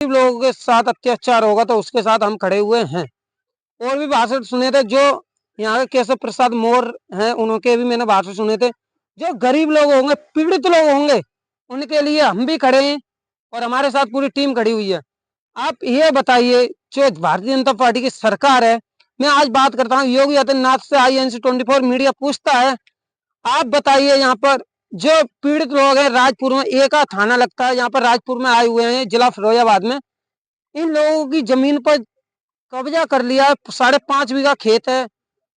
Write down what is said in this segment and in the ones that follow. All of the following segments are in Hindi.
लोगों के साथ अत्याचार होगा तो उसके साथ हम खड़े हुए हैं। और भी भाषण सुने थे जो यहाँ के केशव प्रसाद मौर्य हैं, उनके भी मैंने भाषण सुने थे। जो गरीब लोग होंगे, पीड़ित लोग होंगे, उनके लिए हम भी खड़े हैं और हमारे साथ पूरी टीम खड़ी हुई है। आप ये बताइए, जो भारतीय जनता पार्टी की सरकार है, मैं आज बात करता हूँ योगी आदित्यनाथ से, INC24 मीडिया पूछता है, आप बताइए यहाँ पर जो पीड़ित लोग हैं, राजपुर में एक थाना लगता है, यहाँ पर राजपुर में आए हुए हैं, जिला फिरोजाबाद में, इन लोगों की जमीन पर कब्जा कर लिया है। 5.5 बीघा खेत है।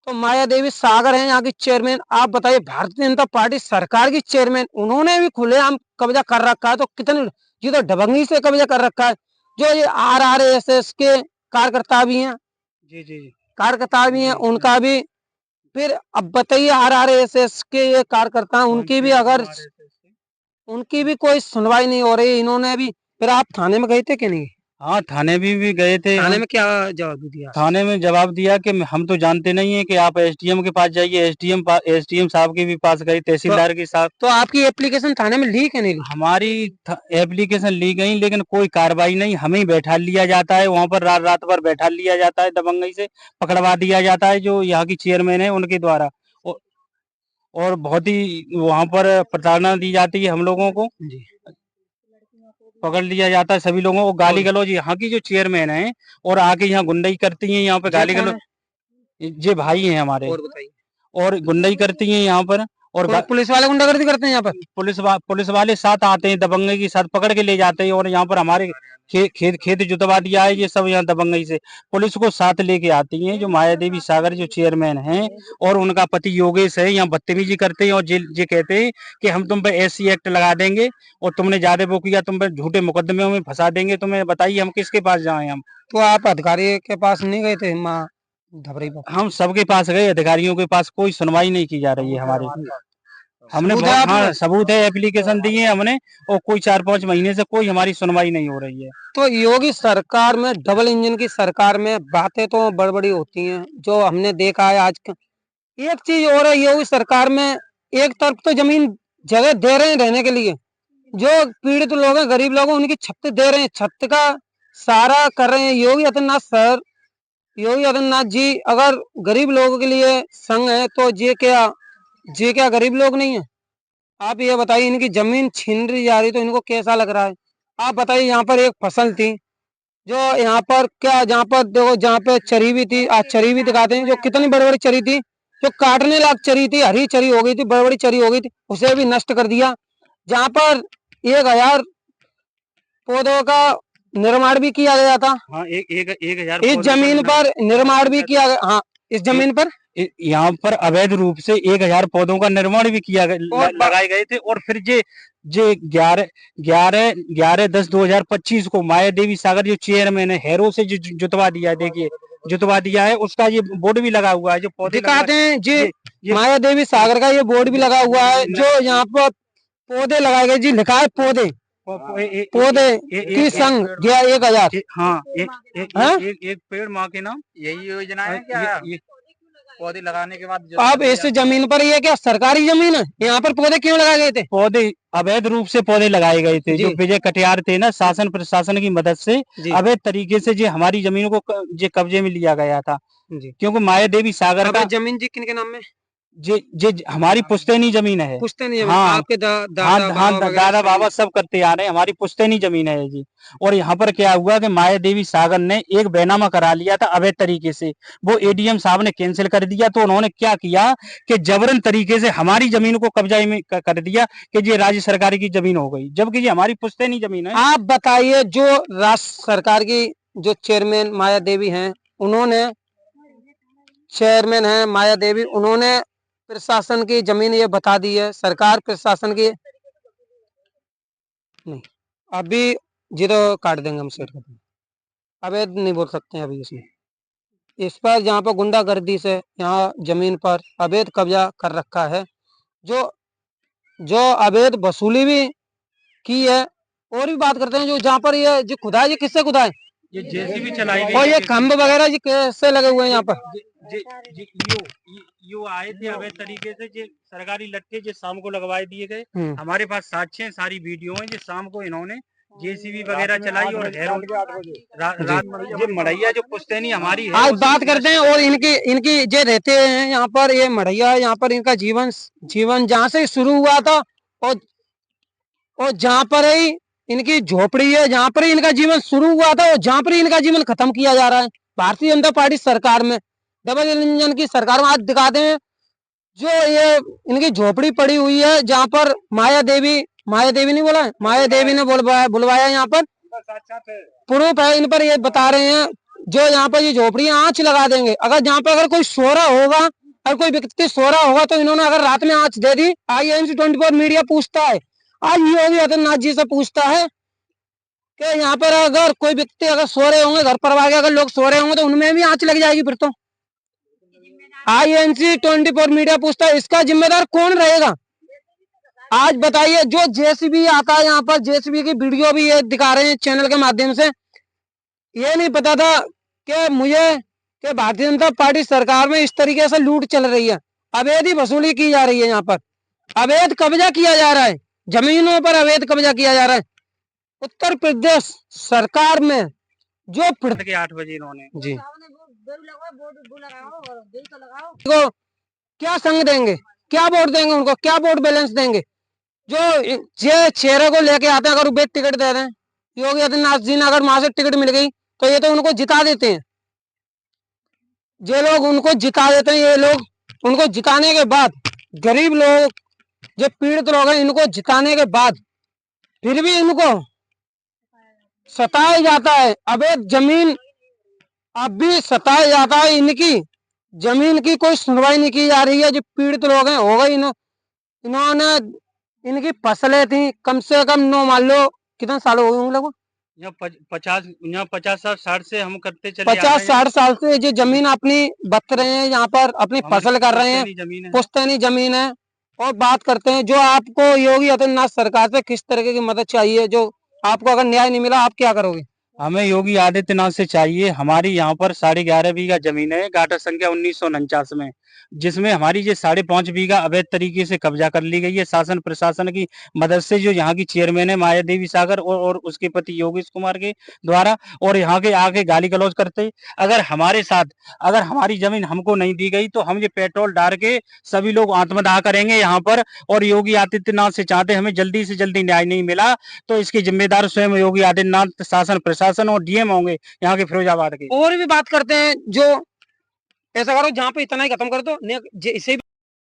तो माया देवी सागर है यहाँ की चेयरमैन। आप बताइए, भारतीय जनता पार्टी सरकार की चेयरमैन, उन्होंने भी खुलेआम कब्जा कर रखा है। तो कितने, ये तो दबंगी से कब्जा कर रखा है। जो ये RRSS के कार्यकर्ता भी हैं, जी जी कार्यकर्ता भी हैं, उनका भी फिर अब बताइए, RRSS के ये कार्यकर्ता, उनकी भी अगर उनकी भी कोई सुनवाई नहीं हो रही, इन्होंने भी, फिर आप थाने में गए थे कि नहीं? हाँ, थाने भी गए थे थाने हम। में क्या जवाब दिया? थाने में जवाब दिया कि हम तो जानते नहीं है कि आप SDM के पास जाइए। SDM साहब के भी पास गए, तहसीलदार के साथ। तो आपकी एप्लीकेशन थाने में ली कि नहीं ली? हमारी एप्लीकेशन ली गई, लेकिन कोई कार्रवाई नहीं। हमें ही बैठा लिया जाता है वहाँ पर, रात रात भर बैठा लिया जाता है, दबंगई से पकड़वा दिया जाता है जो यहाँ की चेयरमैन है उनके द्वारा। और बहुत ही वहाँ पर प्रताड़ना दी जाती है हम लोगों को, जी। पकड़ लिया जाता है सभी लोगों को। गाली और गलौज यहाँ की जो चेयरमैन है और आके यहाँ गुंडई करती हैं, यहाँ पे ये गाली कौन गलौज। है? ये भाई हैं हमारे। और बताइए। और गुंडई करती हैं यहाँ पर। और पुलिस वाले गुंडागर्दी करते हैं यहाँ पर? पुलिस वाले साथ आते हैं, दबंगई के साथ पकड़ के ले जाते हैं। और यहाँ पर हमारे खेत जुतवा दिया है, ये सब यहाँ दबंगई से पुलिस को साथ लेके आती हैं। जो माया देवी सागर जो चेयरमैन हैं और उनका पति योगेश है, यहाँ बदतमीजी करते हैं और ये कहते हैं कि हम तुम पे SC एक्ट लगा देंगे और तुमने ज्यादा वो किया, तुम पे झूठे मुकदमे में फंसा देंगे। तुम्हें बताइए हम किसके पास जाएं हम? तो आप अधिकारी के पास नहीं गए थे माँ धबरी पर? हम सबके पास गए, अधिकारियों के पास, कोई सुनवाई नहीं की जा रही है हमारी। हमने सबूत है आपके हाँ, पास? सबूत है, एप्लीकेशन दी है हमने, और कोई 4-5 महीने से कोई हमारी सुनवाई नहीं हो रही है। तो योगी सरकार में, डबल इंजन की सरकार में बातें तो बड़ी होती हैं, जो हमने देखा है आज का। एक चीज और है, योगी सरकार में एक तरफ तो जमीन जगह दे रहे हैं रहने के लिए, जो पीड़ित लोग हैं, गरीब लोग हैं, उनकी छत दे रहे हैं, छत का सारा कर रहे हैं योगी आदित्यनाथ सर। योगी आदित्यनाथ जी अगर गरीब लोगों के लिए संग है, तो ये क्या गरीब लोग नहीं है? आप ये बताइए, इनकी जमीन छीन ली जा रही तो इनको कैसा लग रहा है? आप बताइए, यहाँ पर एक फसल थी, जो यहाँ पर क्या, जहाँ पर देखो, जहाँ पे चरी भी थी, आज चरी भी दिखाते हैं, जो कितनी बड़ी बड़ी चरी थी, जो काटने लायक चरी थी, हरी चरी हो गई थी, बड़ी बड़ी चरी हो गई थी, उसे भी नष्ट कर दिया। जहाँ पर 1000 पौधों का निर्माण भी किया गया था। हाँ, एक 1000 इस जमीन पर निर्माण भी किया गया। हाँ, इस जमीन पर यहाँ पर अवैध रूप से 1000 पौधों का निर्माण भी किया लगाए गए थे। और फिर जे 11/10/2025 को माया देवी सागर जो चेयरमैन है, हैरो से जुतवा दिया है। देखिए, जुतवा दिया है, उसका ये बोर्ड भी लगा हुआ है, जो पौधे दिखाते हैं जी। ये माया देवी सागर का ये बोर्ड भी लगा हुआ है, जो यहाँ पर पौधे लगाए गए जी, लिखा है पौधे पौधे की संग 1000। हाँ, एक पेड़ माँ के नाम, यही योजना है क्या? पौधे लगाने के बाद अब इस जमीन पर, ये क्या सरकारी जमीन है? यहाँ पर पौधे क्यों लगाए गए थे? पौधे अवैध रूप से पौधे लगाए गए थे। जो विजय कटियार थे ना, शासन प्रशासन की मदद से अवैध तरीके से जो हमारी जमीनों को कब्जे में लिया गया था। क्योंकि माया देवी सागर का जमीन जी किनके नाम में? जे हमारी पुश्तैनी जमीन है। पुश्तैनी जमीन? हाँ, आपके दादा बाबा सब करते आ रहे हैं, हमारी पुश्तैनी जमीन है जी। और यहाँ पर क्या हुआ कि माया देवी सागर ने एक बैनामा करा लिया था अवैध तरीके से, वो ADM साहब ने कैंसिल कर दिया। तो उन्होंने क्या किया कि जबरन तरीके से हमारी जमीन को कब्जा में कर दिया कि ये राज्य सरकार की जमीन हो गई, जबकि ये हमारी पुश्तैनी जमीन है। आप बताइए, जो राज्य सरकार की जो चेयरमैन माया देवी हैं, उन्होंने, चेयरमैन है माया देवी, उन्होंने प्रशासन की जमीन ये बता दी है, सरकार प्रशासन की नहीं। अभी जीरो काट देंगे हम, सेट कर देंगे, अवैध नहीं बोल सकते हैं अभी इसमें। इस पर जहाँ पर गुंडागर्दी से यहाँ जमीन पर अवैध कब्जा कर रखा है, जो जो अवैध वसूली भी की है। और भी बात करते हैं, जो जहाँ पर ये जो खुदा है, ये किससे खुदा है? ये JCB चलाई गई, और ये खंभ वगैरह जी कैसे लगे हुए हैं यहाँ पर? यो आए थे अवैध तरीके से, जो सरकारी लट्टे जो शाम को लगवाए दिए गए। हमारे पास साक्ष्य हैं, सारी वीडियो हैं, जो शाम को इन्होंने जेसीबी वगैरह चलाई और घरों रात ये मड़ैया जो पुश्तैनी हमारी है आज वो बात सिर्फ करते हैं और इनकी इनकी जो रहते हैं यहाँ पर, ये मढ़ैया, यहाँ पर इनका जीवन जीवन जहाँ से शुरू हुआ था और जहाँ पर ही इनकी झोपड़ी है, जहाँ पर ही इनका जीवन शुरू हुआ था और जहाँ पर ही इनका जीवन खत्म किया जा रहा है भारतीय जनता पार्टी सरकार में, डबल इंजन की सरकार में। आज दिखाते हैं जो ये इनकी झोपड़ी पड़ी हुई है, जहाँ पर माया देवी नहीं बोला है, माया देवी ने बुलवाया यहाँ पर प्रूफ है इन पर। ये बता रहे हैं जो यहाँ पर ये झोपड़ियां आंच लगा देंगे, अगर जहाँ पर अगर कोई सो रहा होगा, अगर कोई व्यक्ति सो रहा होगा तो इन्होंने अगर रात में आंच दे दी, INC24 मीडिया पूछता है, आज योगी आदित्यनाथ जी से पूछता है कि यहाँ पर अगर कोई व्यक्ति अगर सो रहे होंगे, घर परिवार के अगर लोग सो रहे होंगे तो उनमें भी आंच लग जाएगी। फिर तो INC24 मीडिया पूछता है, इसका जिम्मेदार कौन रहेगा? आज बताइए, जो जेसीबी आता है यहाँ पर, जेसीबी की वीडियो भी ये दिखा रहे हैं चैनल के माध्यम से। ये नहीं पता था कि मुझे कि भारतीय जनता पार्टी सरकार में इस तरीके से लूट चल रही है, अवैध वसूली की जा रही है, यहाँ पर अवैध कब्जा किया जा रहा है, जमीनों पर अवैध कब्जा किया जा रहा है। उत्तर प्रदेश सरकार में जो 8 बजे इन्होंने जी को क्या संग देंगे, क्या वोट देंगे उनको, क्या वोट बैलेंस देंगे? जो ये चेहरे को लेके आते हैं, अगर वो टिकट दे दें, योगी आदित्यनाथ जी ने अगर वहां से टिकट मिल गई तो ये तो उनको जिता देते हैं। ये लोग उनको जिता देते हैं, ये लोग उनको जिताने के बाद गरीब लोग जो पीड़ित लोग हैं, इनको जिताने के बाद फिर भी इनको सताया जाता है। अवैध जमीन अब भी सताया जाता है, इनकी जमीन की कोई सुनवाई नहीं की जा रही है। जो पीड़ित लोग हैं हो गए, इन्होंने इनकी फसलें थी कम से कम 9 मान लो कितने साल हो गए उन लोगों, 50-60 से हम करते चले 50-60 साल से जो जमीन अपनी बत रहे हैं, यहाँ पर अपनी फसल कर रहे हैं, पुश्तैनी जमीन है। और बात करते हैं जो आपको योगी आदित्यनाथ सरकार से किस तरह की मदद चाहिए, जो आपको अगर न्याय नहीं मिला आप क्या करोगे? हमें योगी आदित्यनाथ से चाहिए, हमारी यहाँ पर 11.5 बीघा जमीन है गाटा संख्या 1949 में, जिसमें हमारी ये 5.5 बीघा अवैध तरीके से कब्जा कर ली गई है शासन प्रशासन की मदद से। जो यहाँ की चेयरमैन है माया देवी सागर और उसके पति योगेश कुमार के द्वारा, और यहाँ के आके गाली गलौज करते। अगर हमारे साथ अगर हमारी जमीन हमको नहीं दी गई तो हम ये पेट्रोल डाल के सभी लोग आत्मदाह करेंगे यहाँ पर। और योगी आदित्यनाथ से चाहते हमें जल्दी से जल्दी न्याय नहीं मिला तो इसके जिम्मेदार स्वयं योगी आदित्यनाथ, शासन प्रशासन और DM होंगे यहाँ के फिरोजाबाद के। और भी बात करते हैं, जो ऐसा करो जहाँ पे इतना ही खत्म कर दो, इसे